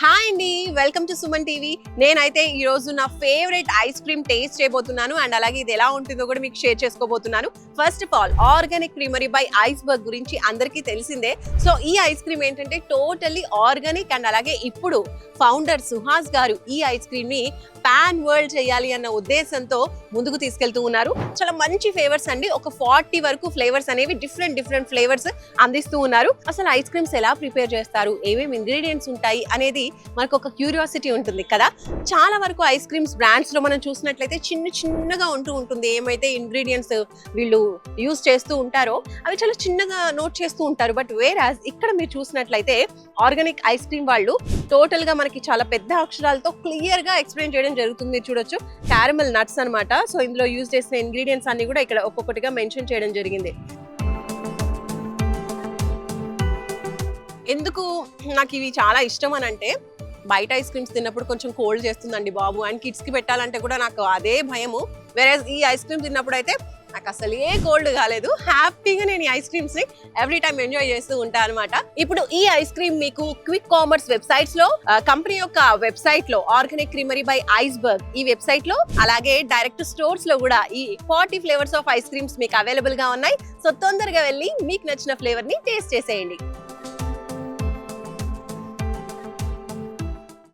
Hi అండి, welcome to Suman TV. నేనైతే ఈ రోజు నా ఫేవరెట్ ఐస్ క్రీమ్ టేస్ట్ చేయబోతున్నాను అండ్ అలాగే ఇది ఎలా ఉంటుందో కూడా మీకు షేర్ చేసుకోబోతున్నాను. First of all, organic creamery by Iceberg గురించి అందరికీ తెలిసిందే. సో ఈ ఐస్ క్రీమ్ ఏంటంటే టోటల్లీ ఆర్గానిక్ అండ్ అలాగే ఇప్పుడు ఫౌండర్ సుహాస్ గారు ఈ ఐస్ క్రీమ్ ని పాన్ వరల్డ్ చేయాలి అన్న ఉద్దేశంతో ముందుకు తీసుకెళ్తూ ఉన్నారు. చాలా మంచి ఫ్లేవర్స్ అండి, ఒక 40 వరకు ఫ్లేవర్స్ అనేవి డిఫరెంట్ ఫ్లేవర్స్ అందిస్తూ ఉన్నారు. అసలు ఐస్ క్రీమ్స్ ఎలా ప్రిపేర్ చేస్తారు, ఏమేమి ఇంగ్రీడియంట్స్ ఉంటాయి అనేది మనకు ఒక క్యూరియాసిటీ ఉంటుంది కదా. చాలా వరకు ఐస్ క్రీమ్స్ బ్రాండ్స్ లో మనం చూసినట్లయితే చిన్నగా ఉంటుంది. ఏమైతే ఇంగ్రీడియంట్స్ వీళ్ళు యూజ్ చేస్తూ ఉంటారో అవి చాలా చిన్నగా నోట్ చేస్తూ ఉంటారు. బట్ వేరాజ్ ఇక్కడ మీరు చూసినట్లయితే ఆర్గానిక్ ఐస్ క్రీమ్ వాళ్ళు టోటల్ గా మనకి చాలా పెద్ద అక్షరాలతో క్లియర్ గా ఎక్స్ప్లెయిన్ చేయడం జరుగుతుంది. చూడొచ్చు, క్యారమెల్ నట్స్ అన్నమాట. సో ఇందులో యూజ్ చేసిన ఇంగ్రీడియంట్స్ అన్ని కూడా ఇక్కడ ఒక్కొక్కటిగా మెన్షన్ చేయడం జరిగింది. ఎందుకు నాకు ఇవి చాలా ఇష్టం అని అంటే, బయట ఐస్ క్రీమ్స్ తిన్నప్పుడు కొంచెం కోల్డ్ చేస్తుందండి బాబు, అండ్ కిడ్స్ కి పెట్టాలంటే కూడా నాకు అదే భయము. వేరే ఈ ఐస్ క్రీమ్ తిన్నప్పుడు అయితే నాకు అసలు ఏ కోల్డ్ కాలేదు. హ్యాపీగా నేను ఈ ఐస్ క్రీమ్స్ ని ఎవ్రీ టైం ఎంజాయ్ చేస్తూ ఉంటాను అనమాట. ఇప్పుడు ఈ ఐస్ క్రీమ్ మీకు క్విక్ కామర్స్ వెబ్సైట్స్ లో, కంపెనీ యొక్క వెబ్సైట్ లో, ఆర్గానిక్ క్రీమరీ బై ఐస్బర్గ్ ఈ వెబ్సైట్ లో, అలాగే డైరెక్ట్ స్టోర్స్ లో కూడా ఈ 40 ఫ్లేవర్స్ ఆఫ్ ఐస్ క్రీమ్స్ మీకు అవైలబుల్ గా ఉన్నాయి. సో తొందరగా వెళ్ళి మీకు నచ్చిన ఫ్లేవర్ ని టేస్ట్ చేసేయండి.